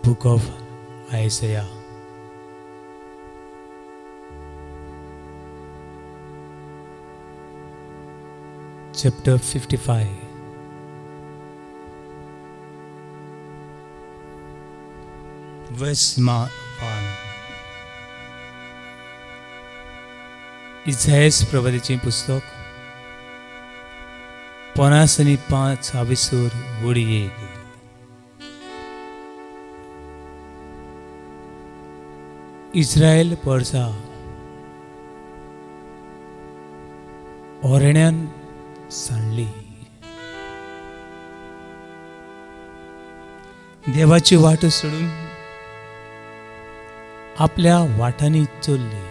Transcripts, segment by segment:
book of Isaiah. Chapter 55. Verse 1. इसायास प्रवादीचें पुस्तक 55 वडी 1. इस्रायल परसा ओरण्यान सांडली. देवाची वाट सोडून आपल्या वाटांनी चल्ली.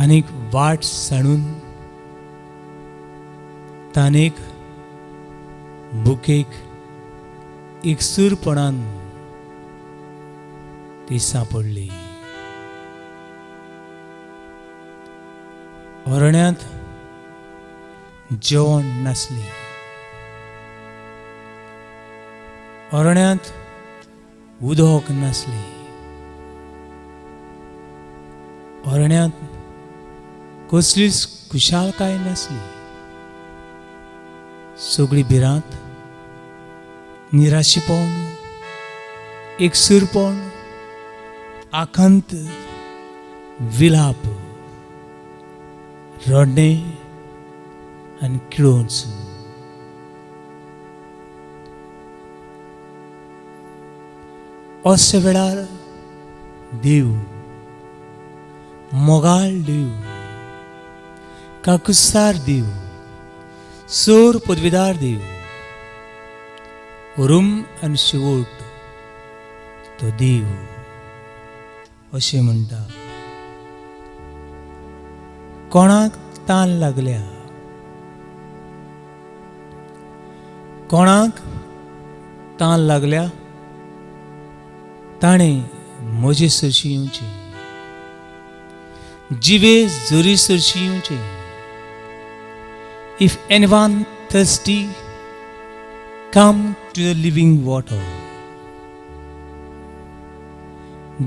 आनीक वाट सांडून तानेक बुकेक एकसूरपणान ती सांपडली. ओरण्यांत जेवण नासली. ओरण्यांत उदक नासली. ओरण्यांत कसलीच खुशालकाय नासली. सगळी भिरांत, निराशीपण, एकसूरपण, आकांत, विलाप, रडणे आनी किळोवच. अशे वेळार देव, मोगाळ देव, काकुसार देव, सोर पदवीदार देव, उरूम आनी शेवट तो देव अशें म्हणटा. कोणाक तान लागल्या, कोणाक तान लागल्या ताणें म्हजे सरशी येवचें. जिवे जोरी सरशी येवचें. If anyone thirsty, come to the living water.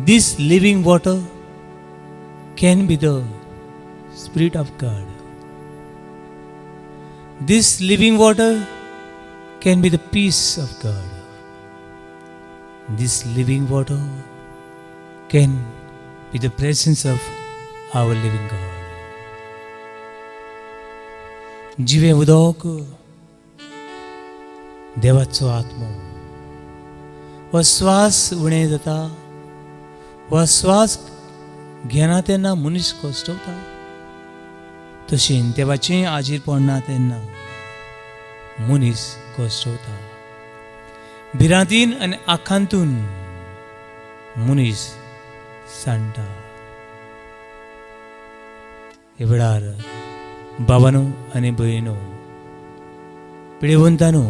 This living water can be the Spirit of God. This living water can be the peace of God. This living water can be the presence of our living God. जिवे उदक देवाचो आत्मो. हो श्वास उणें जाता. हो श्वास घेना तेन्ना मनीस कश्टवता. तशें देवाचें आजीर पडना तेन्ना मनीस कश्टवता. भिरांतीन आनी आकांतून मनीस सांडटा. हे वेळार बाबानो आनी भयणो, पिडेवंतानो,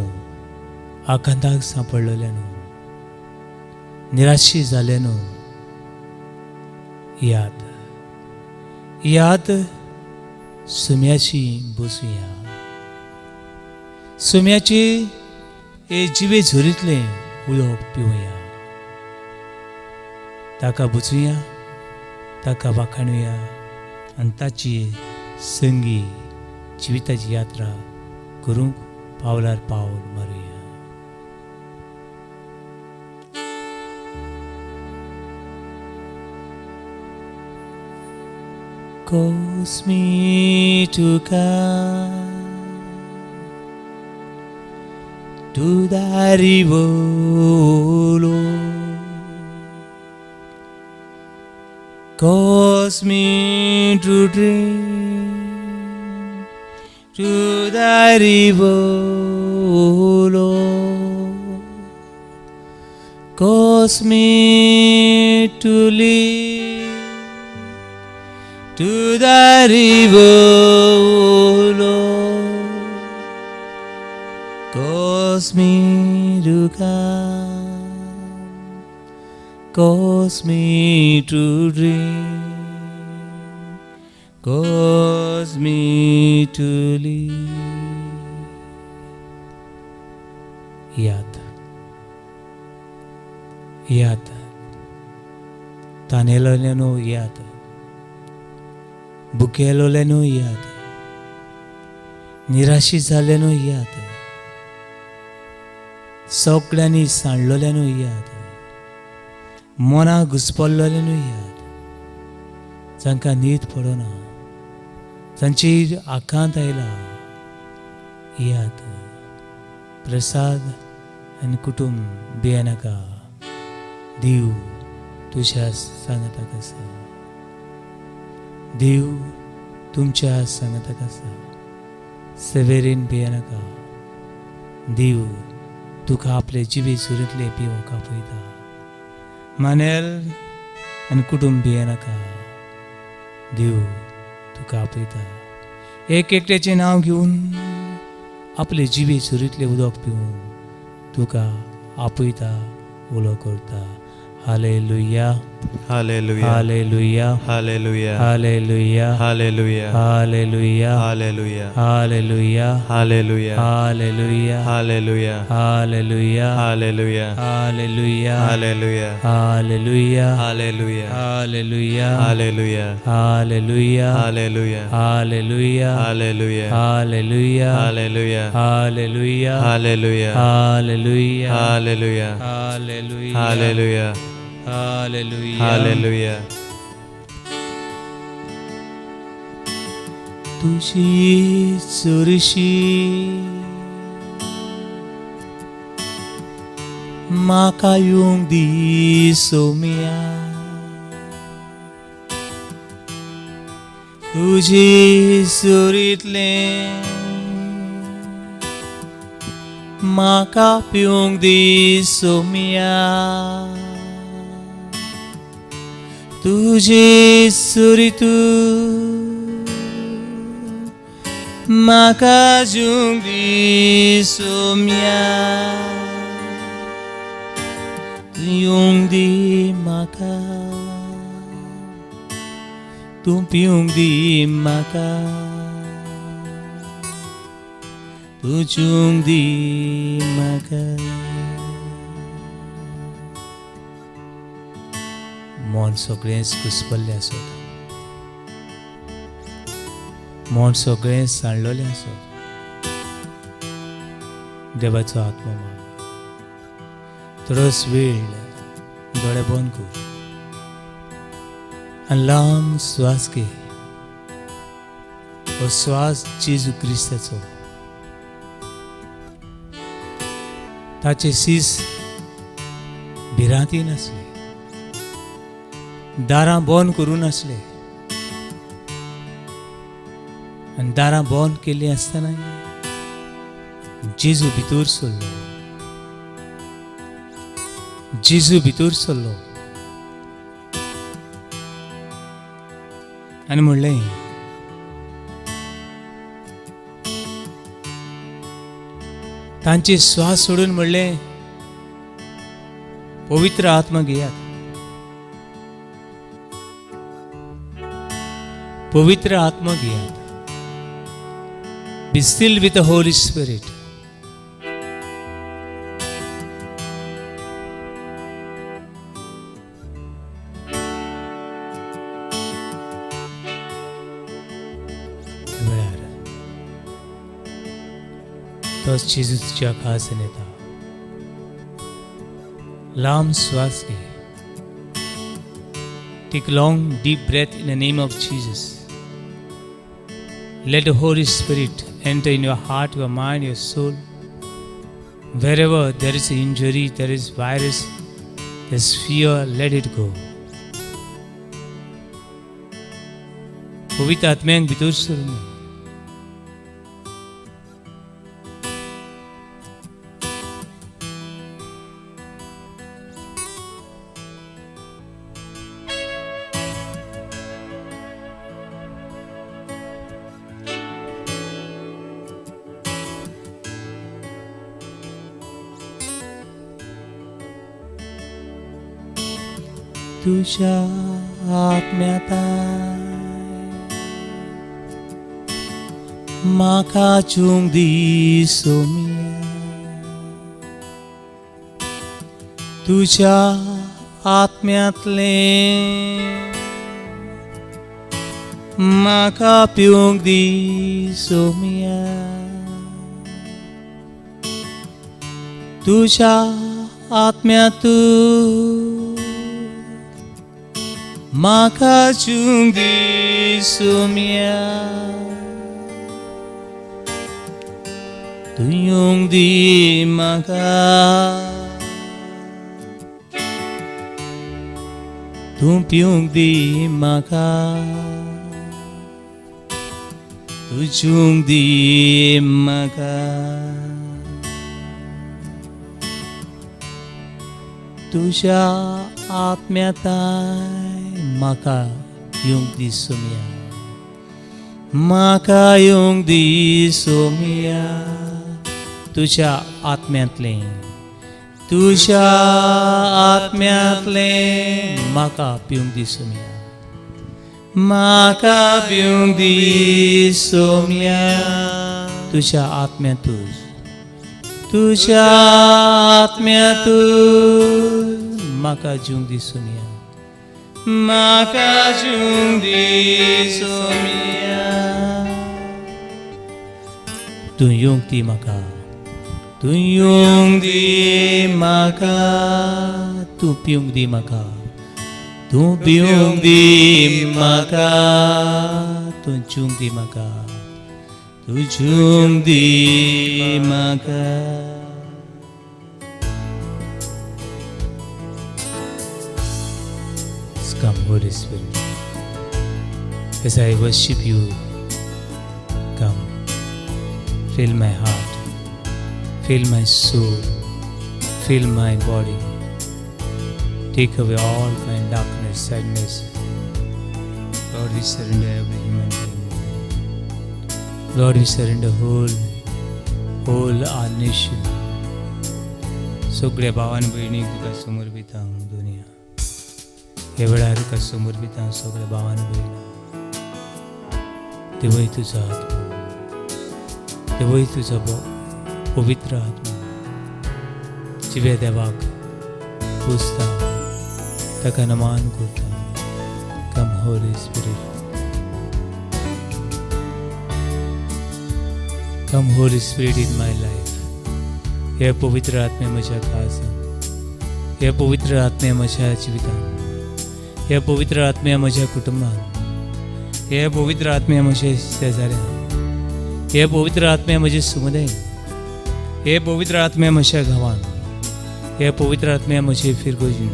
आकांताक सांपडलेल्यानो, निराशी जाल्यानो, याद सुम्याची बसूया. सुम्याचे हे जिवे झोरींतलें उदक पिवया. ताका बुचुया, ताका वाखाणुया आनी ताची संगी जिविताची यात्रा करूंक पावलार पावल मारुया. Cause me to come to thy river, Lord. Cause me to drink to thy river, Lord. Cause me to live to thy river, Lord. Cause me to come, cause me to dream, cause me to live. याद तानेलोलेनो याद बुकेलोलेनो याद निराशी जालेनो याद सगळ्यांनी सांडलोलेनो याद मना घुसपल्लोलेनो याद जांकां न्हीद पडना जांचेर आकांत आयला याद प्रसाद आनी कुटुंब भियेनाका देव तुझ्या सांगताक आसा देव तुमच्या सांगताक आसा सेवेरेन भियेनाका देव तुका आपले जिबे सुरींतले पिवूंक आपयता मानेल आनी कुटुंब भियेनाका देव तुका आपयता एक एकट्याचें नांव घेवन आपले जिबे सुरींतले उदक पिवूंक तुका आपयता उलो करता hallelujah Hallelujah. Hallelujah Hallelujah. Hallelujah Hallelujah. Hallelujah Hallelujah. Hallelujah Hallelujah. Hallelujah Hallelujah. Hallelujah Hallelujah. Hallelujah Hallelujah. Hallelujah Hallelujah. Hallelujah Hallelujah. Hallelujah Hallelujah. Hallelujah Hallelujah. Hallelujah Hallelujah. Hallelujah Hallelujah. Hallelujah Hallelujah. Hallelujah Hallelujah. Hallelujah Hallelujah. तुझी चुरशी म्हाका येवंक दी सोम्या तुझी सुरींतले म्हाका पिवंक दी सोम्या तुझे सुरीत म्हाका जेवंक दी सोम्या येवंक दी म्हाका तूं पिवंक दी म्हाका तूं जेवंक दी म्हाका मन सगळेंच घुसपल्लें आसत मन सगळें सांडलोलें आसत देवाचो आत्मो माग थोडोस वेळ दोळे बंद कर आनी लांब श्वास घे हो श्वास जेजू क्रिस्ताचो ताचे शीस भिरांती नासले दारां बंद करून आसले आनी दारां बंद केल्लीं आसतना जेजू भितर सरलो जेजू भितर सरलो आनी म्हणलें तांचे श्वास सोडून म्हणलें पवित्र आत्मा घेयात पवित्र आत्मा घेयात Be filled with the Holy Spirit. तोच जेजूच्या खासन येता लांब श्वास घे Take long deep breath in the name of Jesus. Let the Holy Spirit enter in your heart, your mind, your soul. Wherever there is injury, there is virus, there is fear, let it go. पवित्र आत्म्याक भितर सरून तुझ्या आत्म्यात माका chung di somia तुझ्या आत्म्यातले माका पिवंक दी सोमिया तुझ्या आत्म्यातून माका पिवंक दी सोमिया तू पिवंक दी माका तू पिवंक दी माका तू पिवंक दी माका तुझ्या आत्म्याताय माका पिवंक दी सोमिया माका पिवंक दी सोमिया तुझ्या आत्म्यातले तुझ्या आत्म्यातले माका पिवंक दी सोमिया माका पिवंक दी सोमिया तुझ्या आत्म्यातून तुझ्या आत्म्यातून माका जिवंक दी सोमिया माका जिवंक दी सोमिया तू येवंक दी म्हाका तू येवंक दी म्हाका तू पिवंक दी म्हाका तू पिवंक दी म्हाका तू जिवंक दी म्हाका तू जिवंक दी म्हाका Come, Holy Spirit, as I worship you, come, fill my heart, fill my soul, fill my body, take away all my darkness, sadness. Lord, we surrender every human being. Lord, we surrender whole our nation. सगळ्या भावान भयणी तुका समर्पित हांव दुनिया हे वेळार तुका समर्पित हांव सगळ्या भावान भयणी देवय तुजो आत्मा देवय तुजो पवित्र आत्मा जिवे देवाक पुजता ताका नमान करता come holy spirit come holy spirit in my life हे पवित्र आत्मे म्हज्या काळजांत हे पवित्र आत्मे म्हज्या जिवितांत हे पवित्र आत्मे म्हज्या कुटुंबांत हे पवित्र आत्मे म्हज्या शेजाऱ्यांत हे पवित्र आत्मे म्हजे समुदाय हे पवित्र आत्मे म्हज्या गांवांत हे पवित्र आत्मे म्हजे फिरगोजीन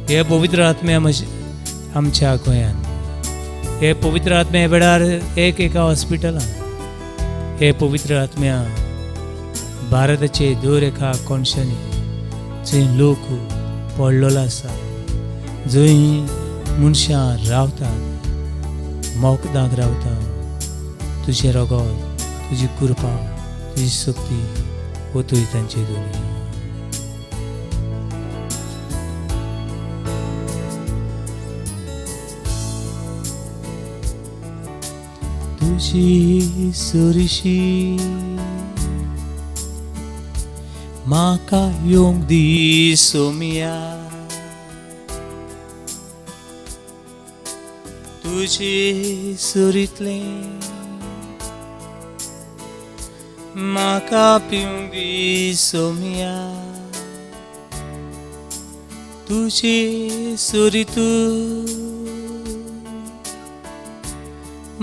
हे पवित्र आत्मे आमच्या गोंयांत हे पवित्र आत्मे वेळार एका हॉस्पिटलांत हे पवित्र आत्म्या भारताचे दर एका कोणशांनी जंय लोक पडलेलो आसा जंय मनशां रावतात मोकदाक रावता तुझे रगत तुजी कृपा तुजी शक्ती वतूय तांचे दुनिया तुझी सुरशी म्हाका येवंक दी सोमिया तुझे सुरीतले म्हाका पिवंक दी सोमिया तुझे सुरीतून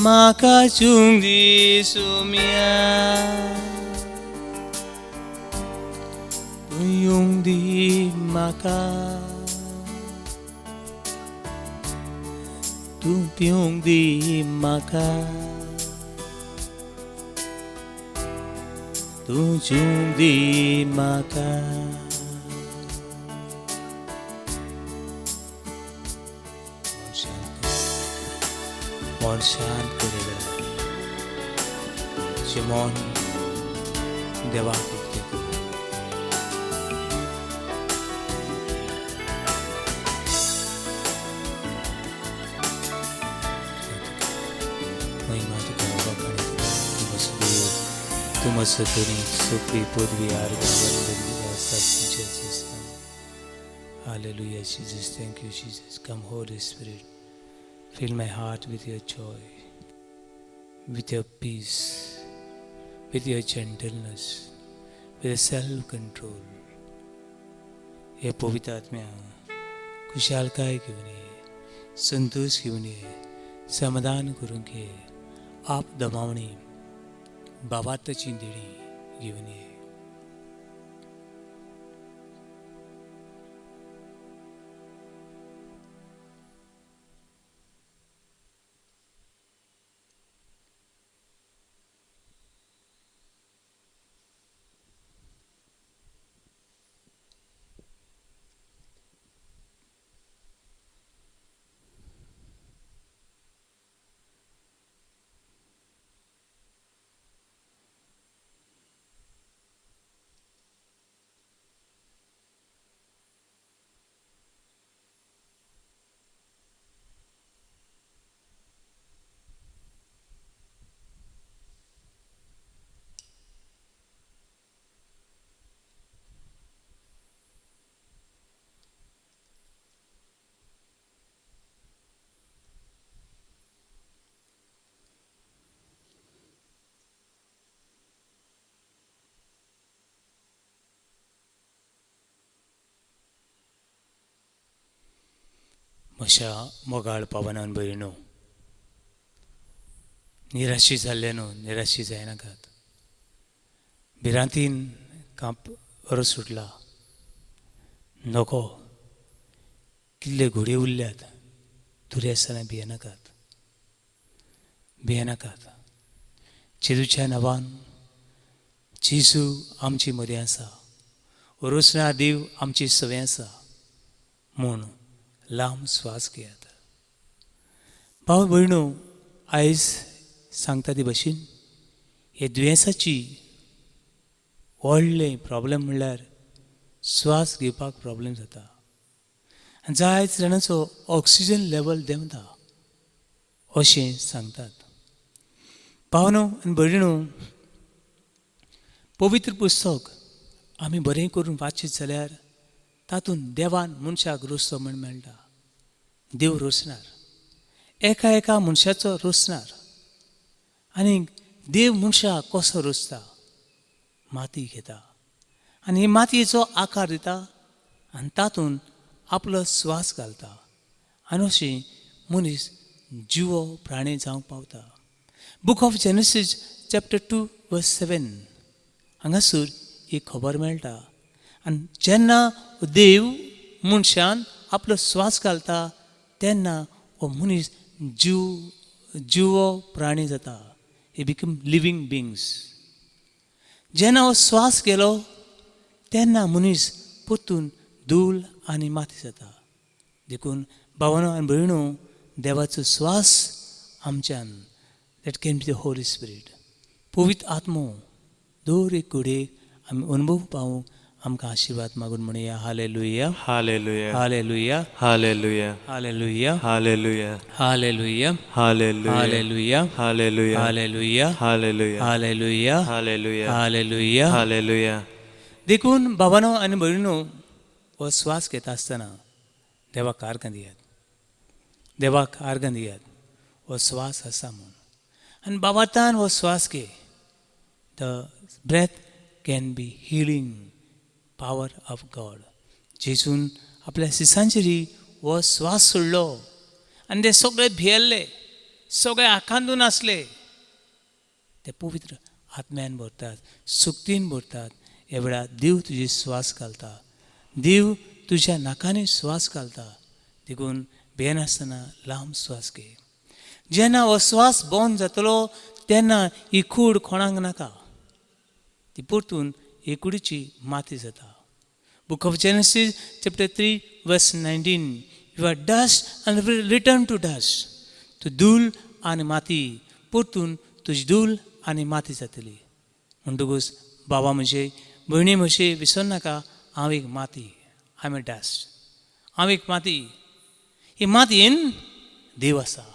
म्हाका पिवंक दी सोमिया तू येवंक दी म्हाका तू पिवंक दी म्हाका तू जिवंक दी म्हाका मन शांत करेगा मन देवा महिमा तुका मसतुनी सुपी पूर्वी Jesus. Hallelujah, Jesus. Thank you, Jesus. Come, Holy Spirit. Fill my heart with your joy, with your peace, with your gentleness, with your self-control. हे पवित्र आत्म्या खुशालकाय घेऊन ये, संतोष घेऊन ये, समाधान करून घे. आप दमावणी बाबाताची देणी घेऊन ये. म्हज्या मोगाळ पावनान भयणो, निराशी जाल्ले न्हू, निराशी जायनाकात. भिरांतीन कांप अरो सुटला नको, कितले घोडे उरल्यात, दुयेसांना भियेनाकात, भियेनाकात. जेजूच्या नांवान जेजू आमची मदीं आसा, रोसना देव आमची सवय आसा म्हूण लांब स्वास घेयात. भाव भयणो, आयज सांगता ते भाशेन हे दुयेंसाची व्हडले प्रॉब्लेम म्हणल्यार स्वास घेवपाक प्रॉब्लेम जाता. आनी जायत जाणांचो ऑक्सिजन लेवल देंवता अशें सांगतात. भावनो आनी भयणो, पवित्र पुस्तक आमी बरें करून वाचीत जाल्यार तातूंत देवान मनशाक रोसो म्हण मेळटा. देव रोसणार, एका एका मनशाचो रोसणार. आनी देव मनशाक कसो रोसता, माती घेता आनी ही मातयेचो आकार दिता आनी तातूंत आपलो स्वास घालता आनी अशें मनीस जिवो प्राणी जावंक पावता. बूक ऑफ जेनेसीस चॅप्टर 2:7 हांगासर ही खबर मेळटा. आनी जेन्ना देव मनशान आपलो स्वास घालता तेन्ना हो मनीस जिवो प्राणी जाता. हे बिकम लिवींग बिंग्स. जेन्ना हो स्वास गेलो तेन्ना मनीस परतून धूळ आनी माती जाता. देखून भावांनो आनी भयणो, देवाचो स्वास आमच्यान, that can be the Holi spirit, पवित्र आत्मो दर एक घडयेक आमी अनुभव पावूंक आमकां आशिर्वाद मागून म्हणया. Hallelujah, Hallelujah. Hallelujah, Hallelujah. Hallelujah, Hallelujah. Hallelujah, Hallelujah. Hallelujah, Hallelujah. Hallelujah, Hallelujah. Hallelujah, Hallelujah. Hallelujah. Hallelujah. देखून भावांनो आनी भयणीनो, हो स्वास घेता आसतना देवाक आर्गां दियात, देवाक आर्गां दियात. हो स्वास आसा म्हूण आनी बाबातान हो स्वास घे. The breath can be healing power of God. जेजून आपल्या सिसांचेरी हो स्वास सोडलो आनी ते सगळे भियेल्ले, सगळे आकांदून आसले, ते पवित्र आत्म्यान भरतात, सुक्तीन भरतात. ह्या वेळार देव तुजी स्वास घालता, देव तुज्या नाकांनी स्वास घालता. देखून भियेनासतना लांब स्वास घे. जेन्ना हो स्वास बंद जातलो तेन्ना ही कूड कोणाक नाका, ती परतून ही कुडीची माती जाता. Book of Genesis chapter 3:19, you are dust and will return to dust. तूं धूळ आनी माती, परतून तुजी धूळ आनी माती जातली. म्हणटकूच बाबा म्हजे, भयणी म्हजे, विसर नाका, हांव एक माती, आय एम अ डस्ट, हांव एक माती. ही मातयेन देव आसा,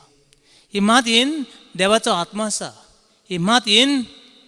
ही मातयेन देवाचो आत्मा आसा, ही मातयेन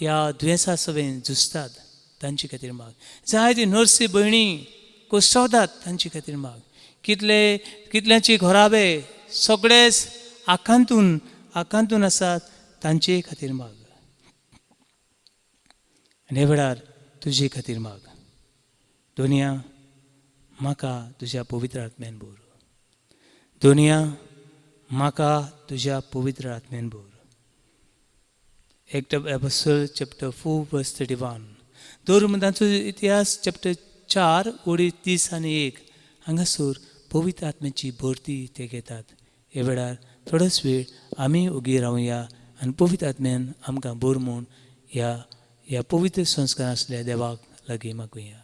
ह्या दुयेंसा सवेन झुजतात तांचे खातीर माग. जायती नर्सी भयणी कोसवतात तांचे खातीर माग. कितल्यांची घोराबे सगळेच आकांतून आसात तांचे खातीर माग. आनी हे वेळार तुजे खातीर माग. दोनिया म्हाका तुज्या पवित्र आत्म्यान भर. दोनिया म्हाका तुज्या पवित्र आत्म्यान भर. Act of Apostles chapter 4 verse 31. धर्मदांचो इतिहास चॅप्टर 4 ओळी 30 आनी 1 हांगासर पवित्र आत्म्याची भरती ते घेतात. हे वेळार थोडोच वेळ आमी ओगी रावया आनी पवित्र आत्म्यान आमकां भर म्हूण ह्या पवित्र संस्कार आसल्या देवाक लागीं मागुया.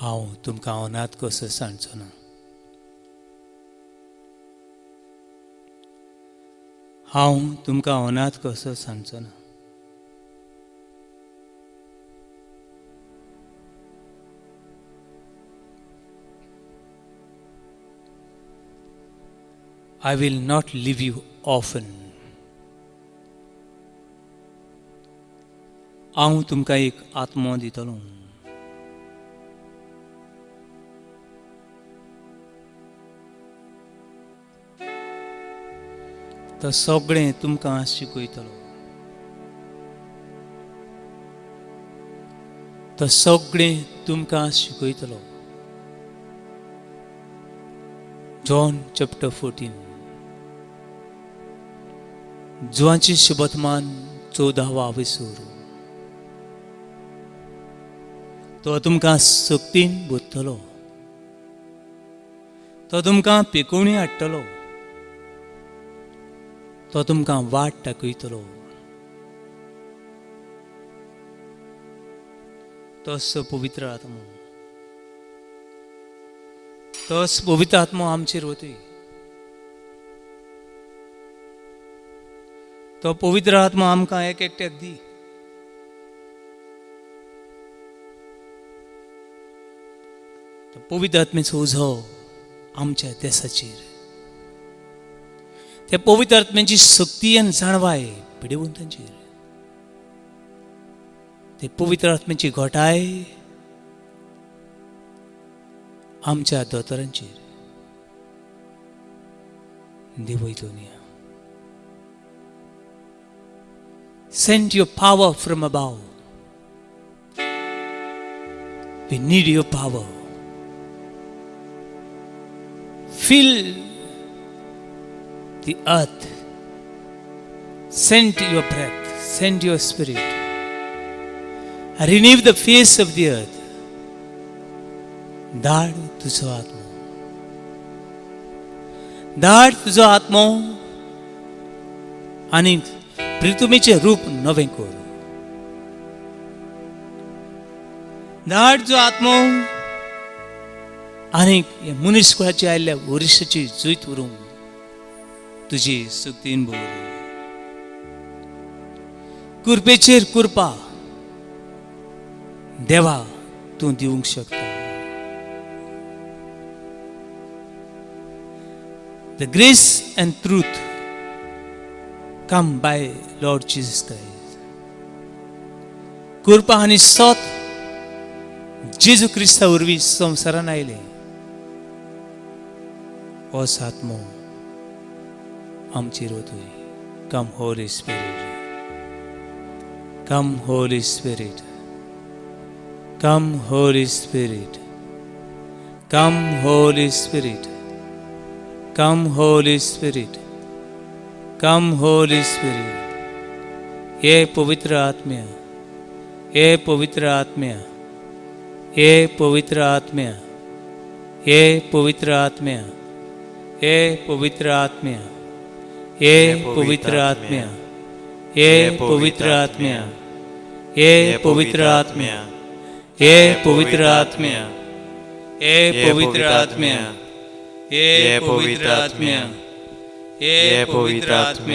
हांव तुमकां अनाथ कसो सांगचो ना. हांव तुमकां अनाथ कसो सांगचो ना. I will not leave you orphan. हांव तुमकां एक आत्मो दितलो. तो सगळें तुमकां शिकयतलो. तो सगळें तुमकां शिकयतलो. John chapter 14. जुवांचे शुभवर्तमान 14वा विसर. तो तुमकां सक्तीन बोधतलो. तो तुमकां पिकोवणी हाडटलो. तो तुमकां वाट दाखयतलो. तोच पवित्र आत्मो. तोच पवित्र आत्मो आमचेर वतय. तो पवित्र आत्मो आमकां एक एकट्याक दी. तो पवित्र आत्म्याचो उजो आमच्या देशाचेर. ते पवित्र आत्म्याची शक्ती आनी जाणवाय पिडेवंतांचेर. ते पवित्र आत्म्याची घोटाय आमच्या दोतोरांचेर. देवयतोनिया. Send your power from above. We need your power. Fill the earth. Send your breath. Send your spirit. Renew the face of the earth. धाड तुजो आत्मो. धाड तुजो आत्मो आनी पृथ्वीचें रूप नवें कर. धाड तुजो आत्मो आनी मनुश्कुळाची आयिल्ल्या वर्साची जुयत व्हरूंक तुजी सक्तीन भर. कृपेचेर कृपा देवा तूं दिवंक शकता. The grace and truth come by Lord Jesus Christ. कृपा आनी सत जेजू क्रिस्ता वरवीं संवसारान आयले. हो आत्मो आमचेर वतय. Come Holy Spirit. Come Holy Spirit. Come Holy Spirit. Come Holy Spirit. Come Holy Spirit. कम होली स्पिरिट, ये पवित्र आत्मा, ये पवित्र आत्मा, ये पवित्र आत्मा, ये पवित्र आत्मा, ये पवित्र आत्मा, ये पवित्र आत्मा, ये पवित्र आत्मा, ये पवित्र आत्मा, ये पवित्र आत्मा, ये पवित्र आत्मा, ये पवित्र आत्मा, ये पवित्र आत्मा,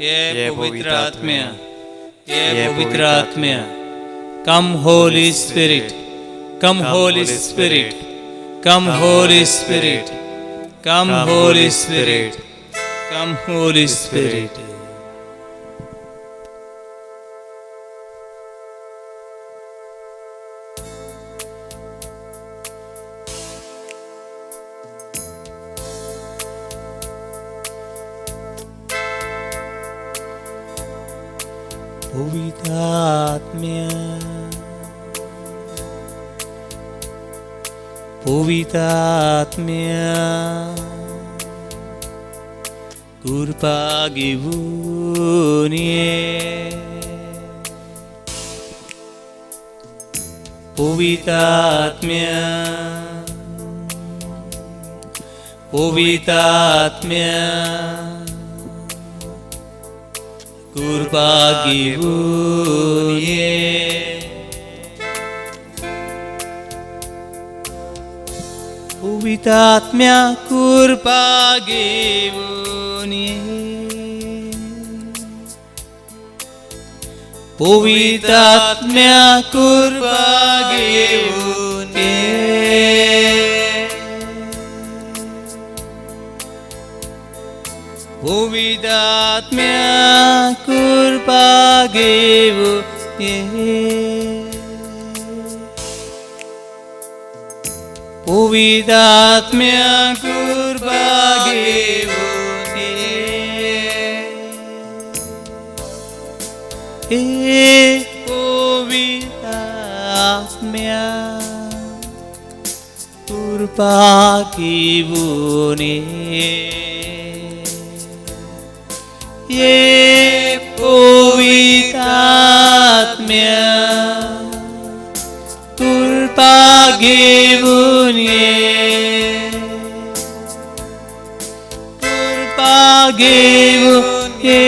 ये पवित्र आत्मा, ये पवित्र आत्मा, come Holy Spirit, come Holy Spirit, come Holy Spirit, come Holy Spirit, come Holy Spirit. पवित्र आत्मा, पवित्र आत्मा, कृपा घेऊन ये. पवित्र आत्मा, पवित्र आत्मा, कृपा घेऊन ये. पवित्र आत्मा, कृपा घेऊन ये. पवित्र आत्मा, कृपा घेऊन ये. पवित्र आत्मा, कृपा घेऊन ये. पवित्र आत्मा, कृपा घेऊन ये. पवित्र आत्मा, कृपा घेऊन ये. पवित्र आत्मा, कृपा घेऊन ये. कृपा घेऊन ये.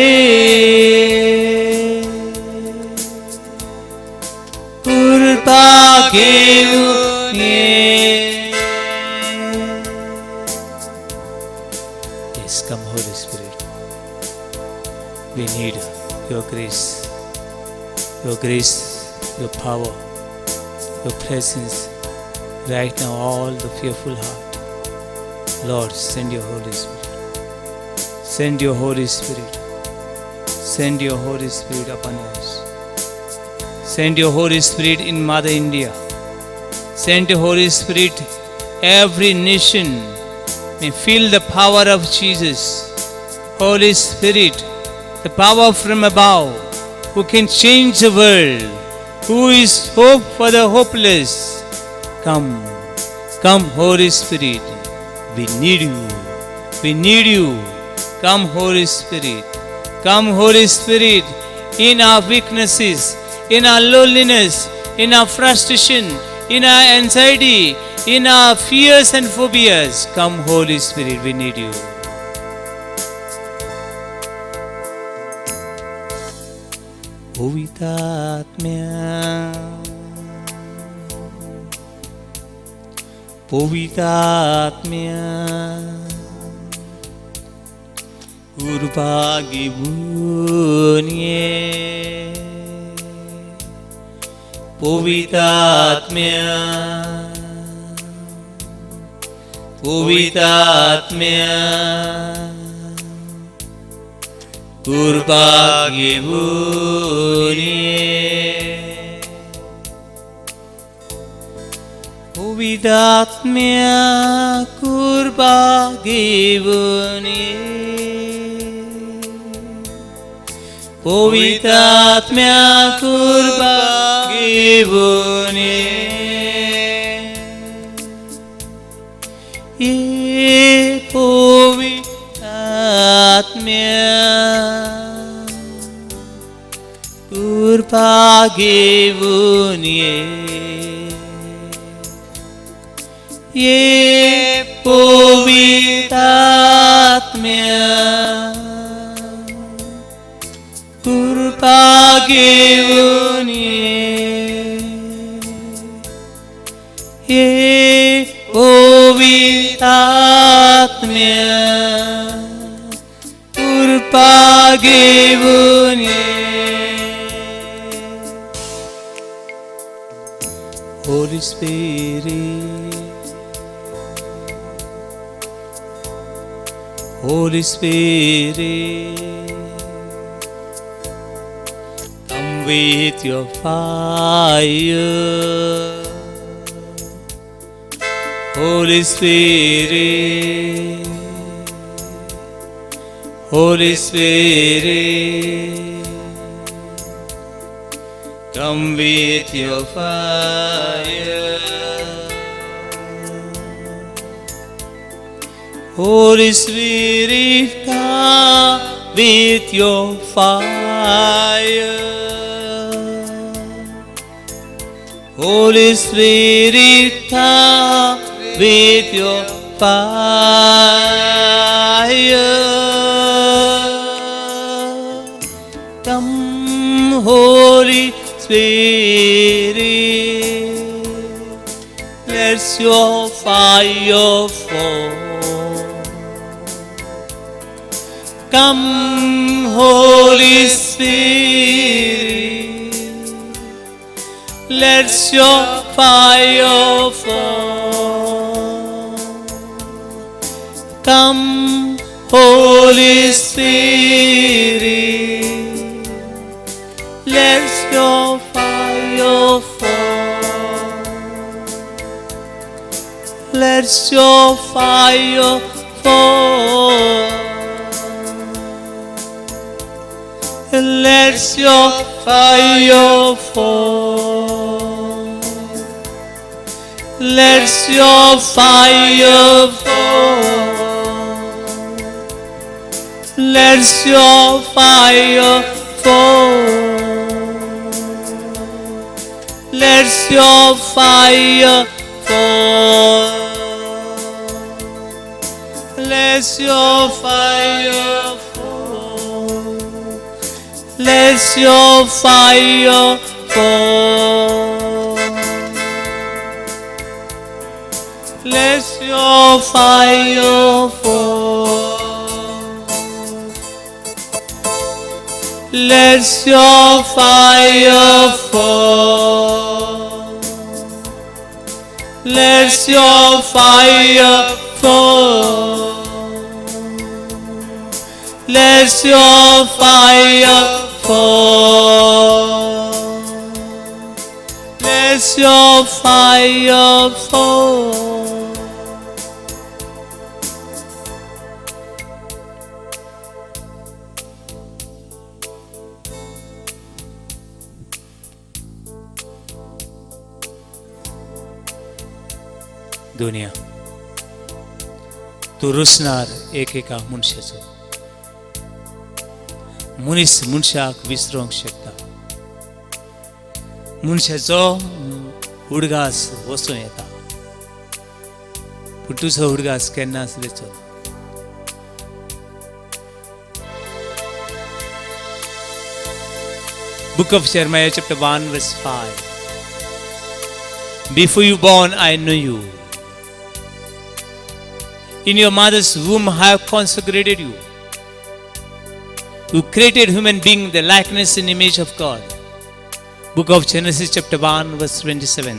कृपा घेऊन ये. Yes, come Holy Spirit. We need your grace, your power, your presence right now. All the fearful heart, Lord, send your Holy Spirit. Send your Holy Spirit. Send your Holy Spirit upon us. Send your Holy Spirit in Mother India. Send your Holy Spirit. Every nation may feel the power of Jesus. Holy Spirit, the power from above, who can change the world, who is hope for the hopeless. Come, come Holy Spirit, we need you, we need you. Come Holy Spirit, come Holy Spirit, in our weaknesses, in our loneliness, in our frustration, in our anxiety, in our fears and phobias. Come Holy Spirit, we need you. पवित्र आत्मा, पवित्र आत्मा, कृपा घेऊन ये. पवित्र आत्मा, पवित्र आत्मा, कृपा घेऊन ये. पवित्र आत्मा, कृपा घेऊन ये. पवित्र आत्मा, कृपा घेऊन ये. पवित्र आत्मा, कृपा घेऊन ये पवित्रात्म्या कृपा घेऊन ये पवित्रात्म्या कृपा घेऊन Holy Spirit, Holy Spirit, come with your fire. Holy Spirit, Holy Spirit, come with your fire. Holy Spirit, come with your fire. Holy Spirit, come with your fire. Come, Holy Spirit, let your fire fall. Come, Holy Spirit, let your fire fall. Come, Holy Spirit, let your fire fall. Let your fire fall. Let your fire fall. Let your fire fall. Let your fire fall. Let your fire fall. Let your fire fall. Let your fire fall. Let your fire fall. Let your fire fall. Let your fire fall. Let your fire fall. Let your fire fall. दुनिया तू रुसणार एकेका मनशाचो मनीस मनशाक विसरूंक शकता मनशाचो उडगास वचूं येता पूण तुजो उडगास केन्नाच वेचो Book of Jeremiah chapter 1 verse 5. Before you born I knew you. In your mother's womb I have consecrated you. You created human being the likeness and image of God. Book of Genesis chapter 1 verse 27.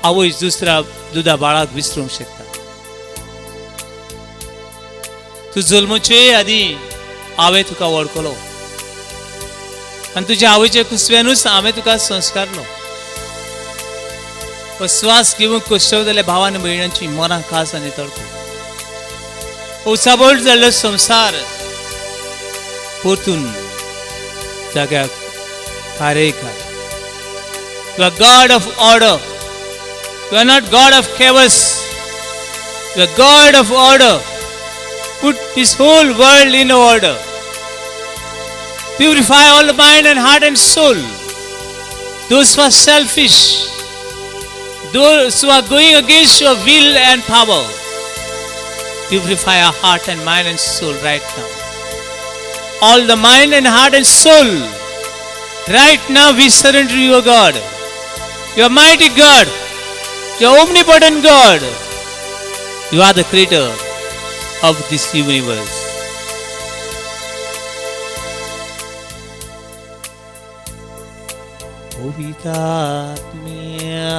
आवयस दुसरा दुधा बाळाक विसरूंक शकता तू जल्मचे आदी हांवें तुका वळखलो आनी तुज्या आवयच्या कुसव्यानूच हांवें तुका संस्कारलो श्वास घेवंक कश्टवलेल्या भावान भयणांची मनां खास आनी तळको उचाबळ जाल्लो संवसार परतून जाग्याक खारेकार You are God of order. You are not God of chaos. You are God of order. Put this whole world in order. Purify all the mind and heart and soul. Those who are selfish, those who are going against your will and power. Purify our heart and mind and soul right now. All the mind and heart and soul. Right now we surrender to you, God. You are mighty God. You are omnipotent God. You are the creator of this universe. Povitatmya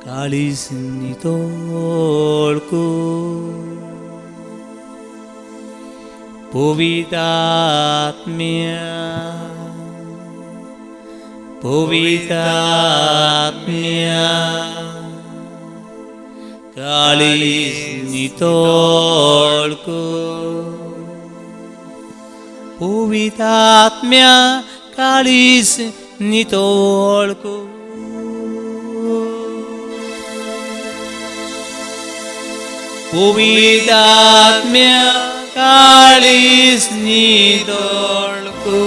Kalisnitolku Povitatmya Kalisnitolku Povitatmya Kalisnitolku Povitatmya Kalisnitolku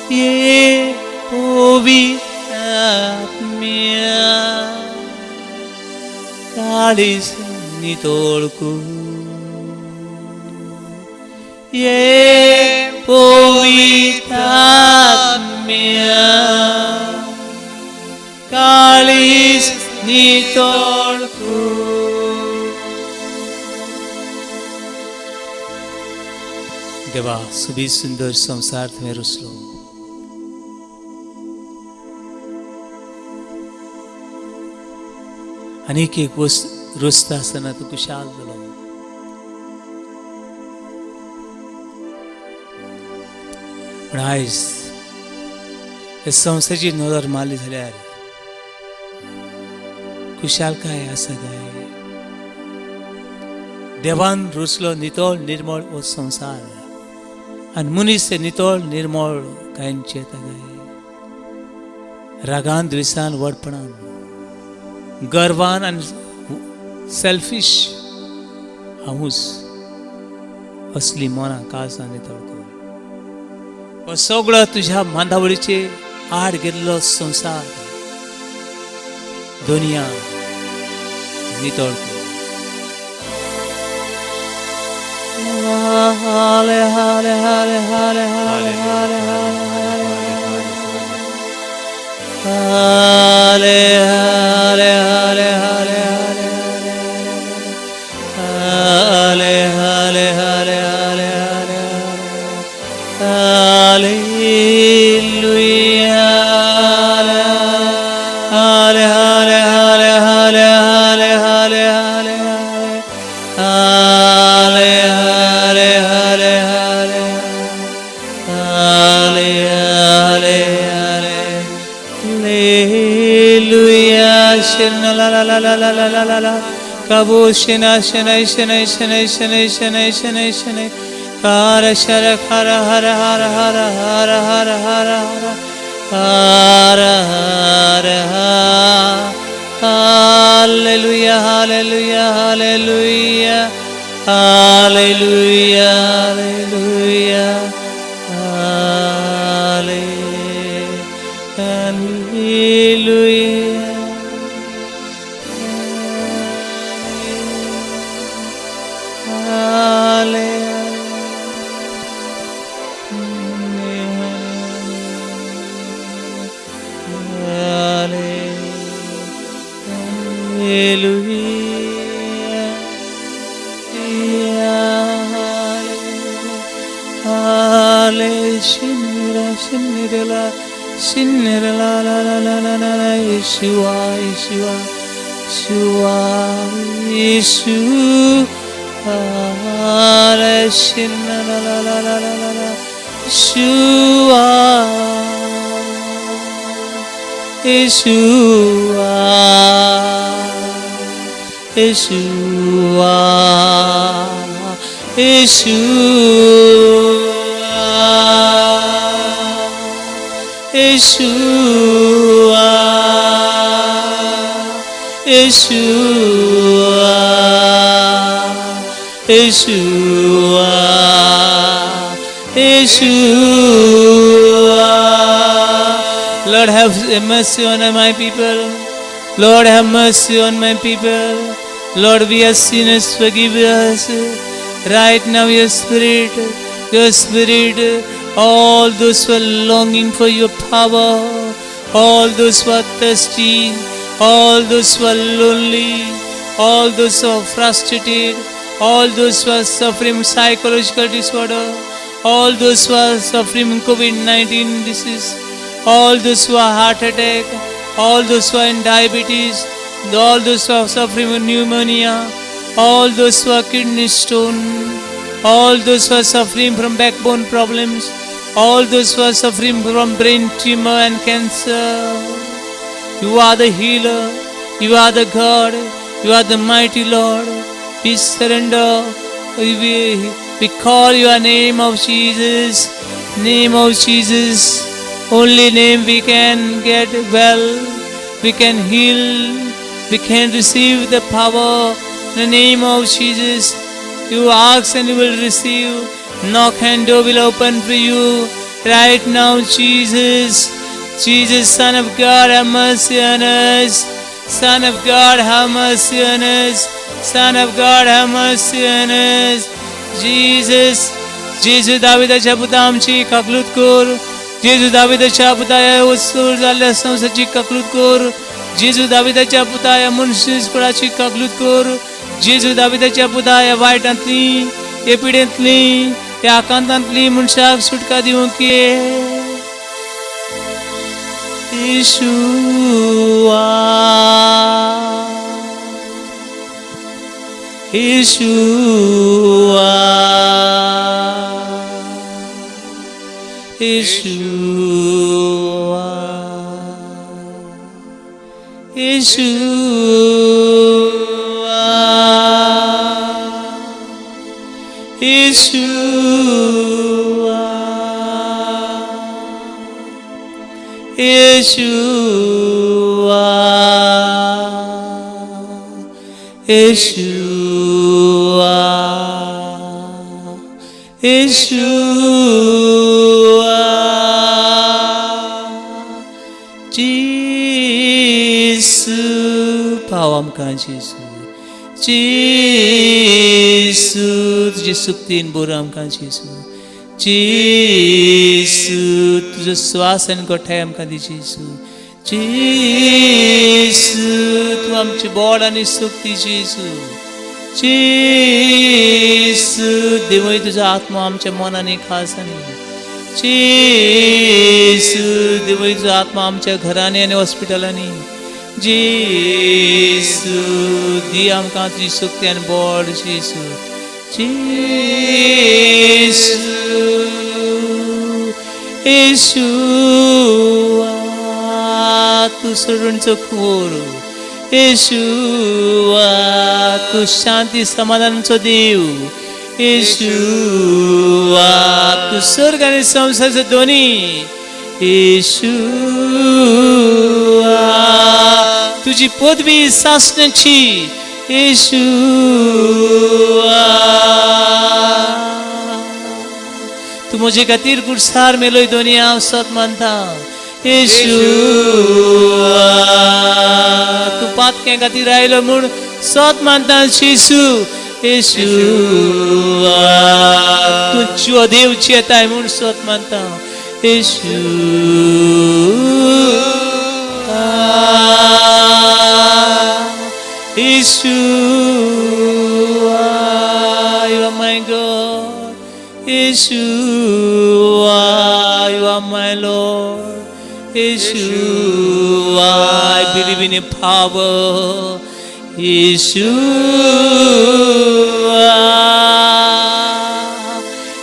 Ye Povitatmya Kalisnitolku Ye Povitatmya Kalisnitolku देवा सुबह सुंदर संसार में रुसलो अनेक एक रुसता सना तो कुशाल दलो पण आयज हे संस्थेची नदर मारली जाल्यार कुशाल काय आसा काय देवान रुसलो नितळ निर्मळ वो संसार आणि मुनीस नितळ निर्मळ कांयचे येता काय रागान द्वेषान वडपणान गर्वान आणि सेल्फिश हाऊस असली मना काळजान नितळ कर हो सगळो तुझ्या मांडावळीचे आड गेल्लो संसार दुनिया नितळ कर हाले हाले हाले हाले हाले हाले हाले हाले हाले हाले हाले हाले हाले हाले हालेलुया हाले हाले हाले हाले हाले हाले हाले हाले हाले हाले हाले हाले हाले हाले हालेलुया शना ला ला ला ला ला ला ला ला कबू शना शना शना शना शना शना शना शना हर शर हर हर हर हर हर हर हर हर हर हर hallelujah hallelujah hallelujah hallelujah hallelujah hallelujah Yeshua, Yeshua, Yeshua, Yeshua, Yeshua, Yeshua, Yeshua, Yeshua, Yeshua, Yeshua, Yeshua, Yeshua. Lord, have mercy on my people. Lord, have mercy on my people. Lord, we are sinners, forgive us. Right now, your Spirit, all those who are longing for your power, all those who are thirsty, all those who are lonely, all those who are frustrated, all those who are suffering psychological disorder, all those who are suffering COVID-19 disease, all those who are heart attack, all those who are in diabetes, all those who are suffering with pneumonia, all those who are kidney stone, all those who are suffering from backbone problems, all those who are suffering from brain tumor and cancer. You are the healer, you are the God, you are the mighty Lord. We surrender, we call your name of Jesus, name of Jesus. Only name we can get well, we can heal, we can receive the power in the name of Jesus. You ask and you will receive. Knock and door will open for you. Right now, Jesus, Jesus, Son of God, have mercy on us. Son of God, have mercy on us. Son of God, have mercy on us. Jesus, Jesus, Davidaच्या पुता आमची काकलूत कर. जेजू दाविदाच्या पुताया वस्तूर जाल्ल्या संसाची काकलूत कर. जेजू दाविदाच्या पुताया मनशुसपणाची काकलूत कर. जेजू दाविदाच्या पुताया वायटांतली, हे पिडेंतली, ह्या आकांतांतली मनशाक सुटका दिवंक ये. येशुआ, येशुआ, Yeshua, Yeshua, Yeshua, Yeshua, Yeshua, Yeshua, Jesus, पाव आमकां जेसू, जेसू तुजे सुक्तीन बोर आमकां जेसू, जेसू तुजो स्वास आनी गोठाय आमकां दी जेसू, जेसू तूं आमचे बोड आनी सुक्ती जेसू, जेसू देवय तुजो आत्मा आमच्या मनांनी खास आनी जेसू देवय तुजो आत्मा आमच्या घरांनी आनी हॉस्पिटलांनी जेसू दी आमकां तुजी शक्ती आनी बोड जेसू जेसू येशुआ तूं सोडूनचो खोर येशुआ तूं शांती समाधानाचो देव येशुआ तूं स्वर्ग आनी संसाराचो दोनी येशुआ तुझी पदवी सासण्याची येशुआ तू म्हजे खातीर कुडसार मेलोय दोनी हांव सत मानता येशुआ तू पातके खातीर आयलो म्हूण सत मानता येशू येशुआ तू जीव देवची येताय म्हूण सत मानता येशुआ Yeshua, you are my God. Yeshua, you are my Lord. Yeshua, I believe in your power. Yeshua,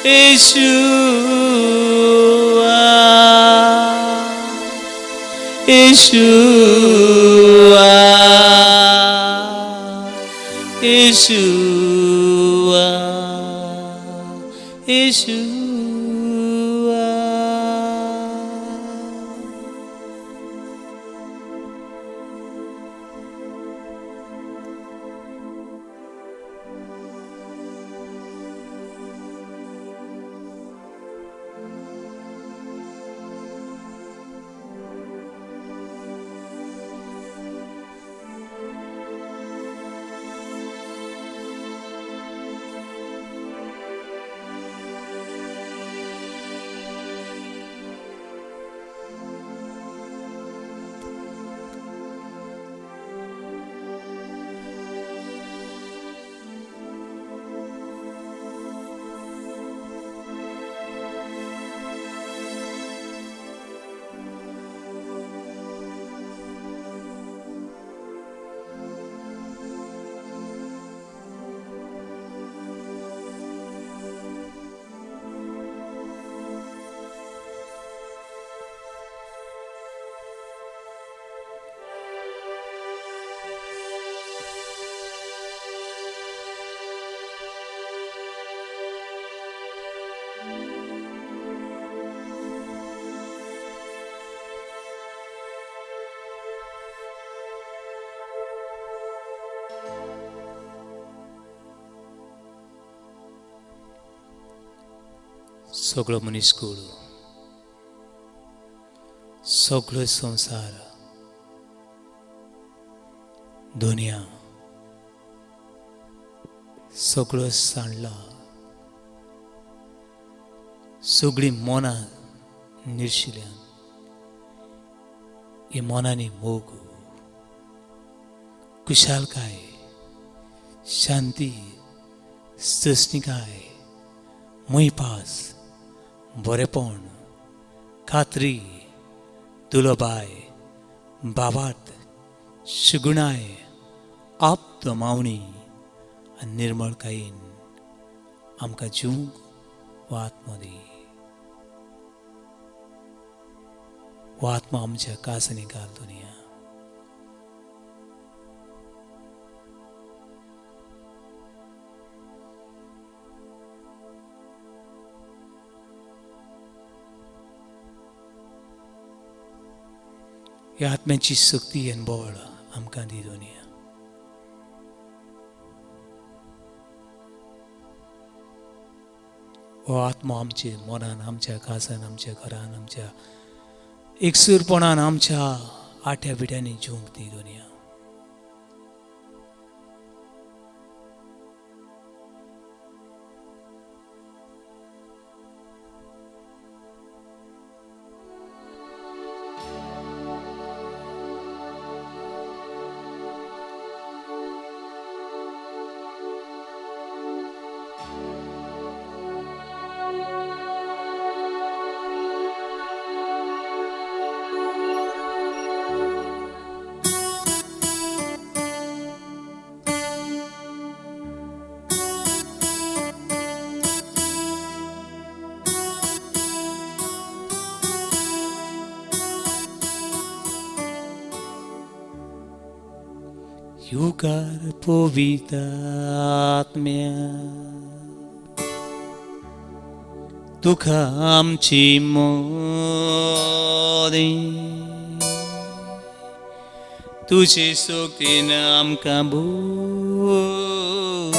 Yeshua, Yeshua. Yeshua, Yeshua. सगळो मनीसकूळ, सगळो संसार, दुनिया सगळो सांडला, सगळी मनां निर्शिल्यान हे मनांनी मोग, कुशालकाय, शांती, सस्निकाय, मैपास, बरेपण, खात्री, दुलोबाय, बाबात, शुगुणाय, आप्त मावणी आनी निर्मळकायेन आमकां जिवंक वो आत्मो दी. वो आत्मा आमच्या कासांनी घाल दुनिया. ह्या आत्म्याची शक्ती आनी बळ आमकां दी दुनिया. हो आत्मो आमचे मनान, आमच्या कासान, आमच्या घरान, आमच्या एकसूरपणान, आमच्या आठ्या पिठ्यांनी जिवंक दी दुनिया. युगार पवित्र आत्म्या, तुका आमची मोदी, तुझे सोक्तीन आमकां भोग,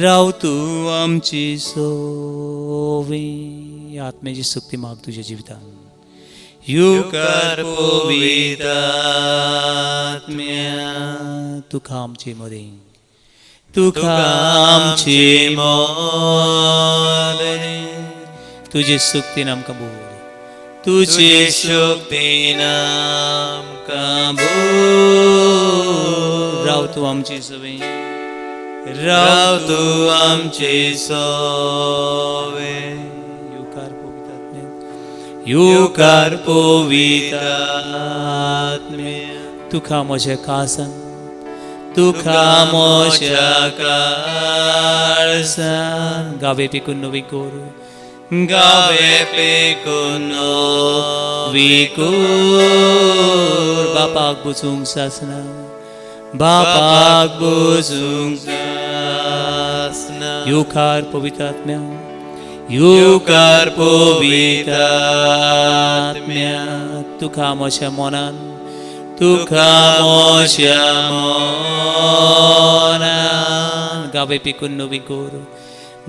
राव तूं आमची सोवी. आत्म्याची शक्ती माग तुझ्या जिवितान. युगार पवित्र आत्म्या, तुका आमची मोदी, तुका आमची मोदी, तुझे शक्तीन आमकां भोग, तुझे शक्तीन आमकां भोग, राव तूं आमची सोवी, राव तूं आमची सोवी. युगार पवित्र आत्म्या, तुका म्हज्या कासान, तुका म्हज्या काळजान, गावे पिकून नवी कोर, गावे पिकून नवी कोर. बापाक बुजूंक सासना, बापाक बुजूंक सासना. युगार पवित्र आत्म्या, युगार पवित्र आत्म्या, तुका म्हज्या मनान, तुका म्हज्या मनान, गावे पिकून नवी कोर,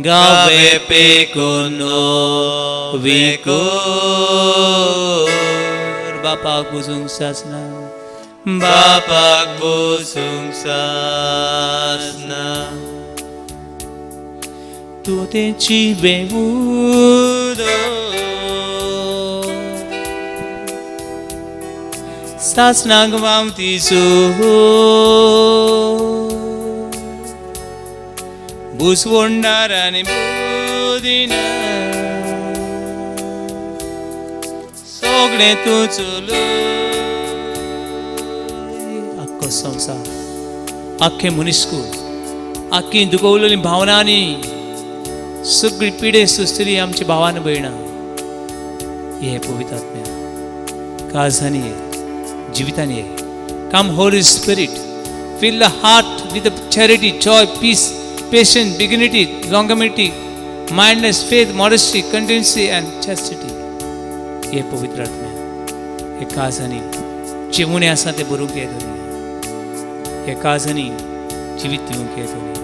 गावे पिकून नवी core. बापाक बुजूंक सासना, बापाक बुजूंक सासना. Tu te ci bevuto, sasnag vam ti su, buswondarani budina, sogne tu chulu. Akko samsar, akke munisku, akki दुखवलेली भावनांनी सगळी पिढे सुस्तरी आमची भावान भयणां, हे पवित्र आत्म्या काळजांनी ये, जिवितांनी ये. Come holy spirit, fill the heart with the charity, joy, peace, patience, dignity, longanimity, mindness, faith, modesty, continency and chastity. हे पवित्र आत्म्या हे काळजांनी जे उणें आसा तें भरूंक ये दुनिया. हे काळजांनी जिवीत दिवंक ये दुनिया.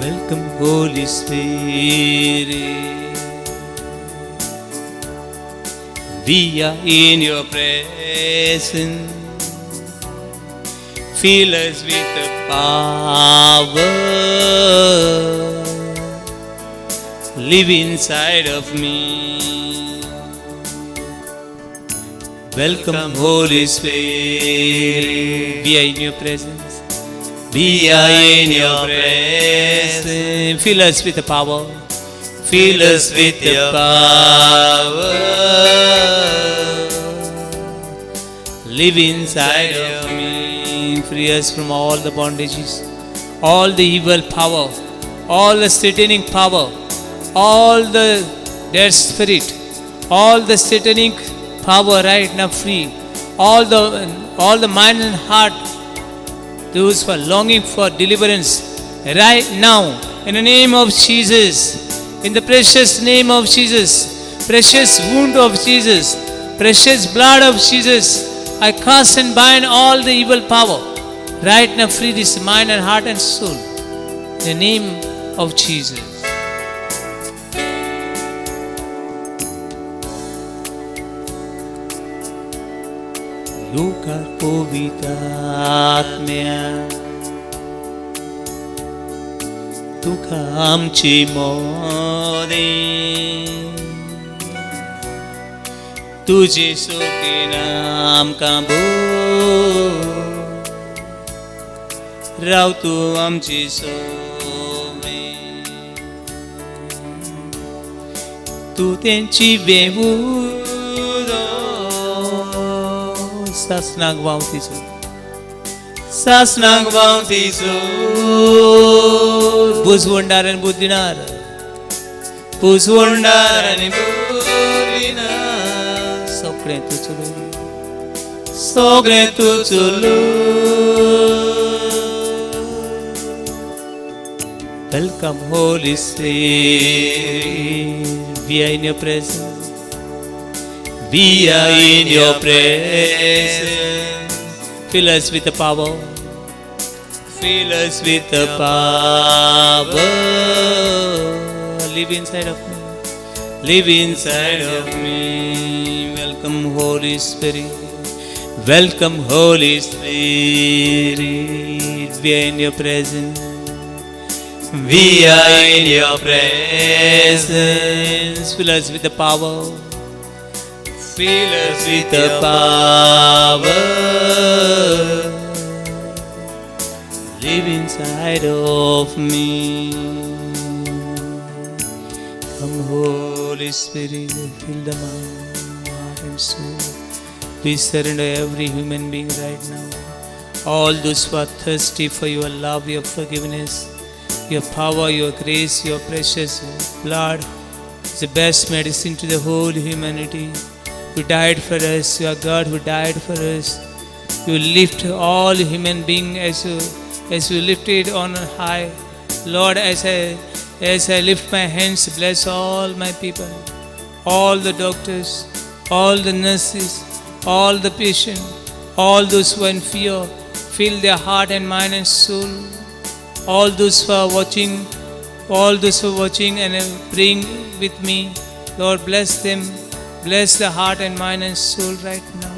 Welcome, Holy Spirit. We are in your presence. Fill us with the power. Live inside of me. Welcome, Holy Spirit. We are in your presence. We are in your presence. Fill us with the power. Fill us with the power. Live inside of me. Free us from all the bondages, all the evil power, all the satanic power, all the dead spirit, all the satanic power right now free. All the mind and heart, those who are longing for deliverance right now, in the name of Jesus, in the precious name of Jesus, precious wound of Jesus, precious blood of Jesus, I cast and bind all the evil power. Right now, free this mind and heart and soul. In the name of Jesus. Luka povitatmya Tuka amchi mode Tujhe soke naam ka boल Rao तू आमची सोवे तू त्यांची बेबूदो सासनाक वावतीचो बुजवंडार आणि बुद्धिनार बुजवंडार आणि बुद्धिनार सगळें तू चलो Welcome, Holy Spirit. We are in your presence. We are in your presence. Fill us with the power. Fill us with the power. Live inside of me. Live inside of me. Welcome, Holy Spirit. Welcome, Holy Spirit. We are in your presence. We are in your presence. Fill us with the power. Fill us with the power. Live inside of me. Come, Holy Spirit, fill the mind, heart and soul. We surrender every human being right now. All those who are thirsty for your love, your forgiveness, your power, your grace, your precious blood is the best medicine to the whole humanity. You died for us, you are God who died for us. You lift all human beings as you lifted on high. Lord, as I lift my hands, bless all my people, all the doctors, all the nurses, all the patients, all those who are in fear, fill their heart and mind and soul. All those who are watching and praying with me, Lord, bless them, bless the heart and mind and soul right now.